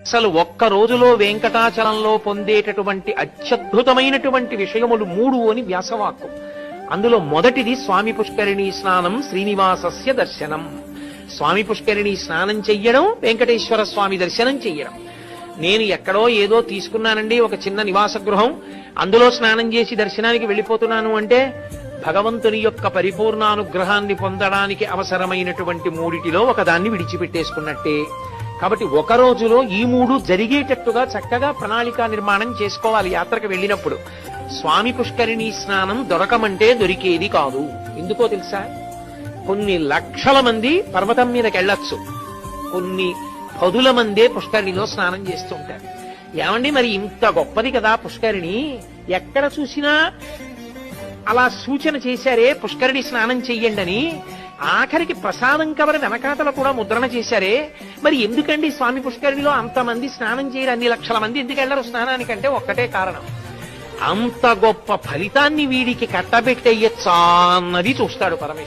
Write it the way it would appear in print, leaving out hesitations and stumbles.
అసలు ఒక్క రోజులో వెంకటాచలంలో పొందేటటువంటి అత్యద్భుతమైనటువంటి విషయములు 3 అని వ్యాసవాక్కు. అందులో మొదటిది స్వామి పుష్కరిణీ స్నానం, శ్రీనివాసస్య దర్శనం. స్వామి పుష్కరిణీ స్నానం చెయ్యడం, వెంకటేశ్వర స్వామి దర్శనం చెయ్యడం. నేను ఎక్కడో ఏదో తీసుకున్నానండి ఒక చిన్న నివాస గృహం, అందులో స్నానం చేసి దర్శనానికి వెళ్ళిపోతున్నాను అంటే భగవంతుని యొక్క పరిపూర్ణానుగ్రహాన్ని పొందడానికి అవసరమైనటువంటి 3టిలో ఒకదాన్ని విడిచిపెట్టేసుకున్నట్టే. కాబట్టి ఒక రోజులో ఈ 3 జరిగేటట్టుగా చక్కగా ప్రణాళికా నిర్మాణం చేసుకోవాలి. యాత్రకు వెళ్ళినప్పుడు స్వామి పుష్కరిణీ స్నానం దొరకమంటే దొరికేది కాదు. ఎందుకో తెలుసా? కొన్ని లక్షల మంది పర్వతం మీదకి వెళ్ళొచ్చు, కొన్ని పదుల మందే పుష్కరిణిలో స్నానం చేస్తుంటారు. ఏమండి మరి ఇంత గొప్పది కదా పుష్కరిణి, ఎక్కడ చూసినా అలా సూచన చేశారే పుష్కరిణి స్నానం చెయ్యండి అని. ఆఖరికి ప్రసాదం కవర్ వెనకాతల కూడా ముద్రణ చేశారే, మరి ఎందుకండి స్వామి పుష్కరిణిలో అంతమంది స్నానం చేయరు, అన్ని లక్షల మంది ఎందుకు వెళ్ళరు స్నానానికంటే ఒక్కటే కారణం, అంత గొప్ప ఫలితాన్ని వీడికి కట్టబెట్టేయచ్చా అన్నది చూస్తాడు పరమేశ్వరుడు.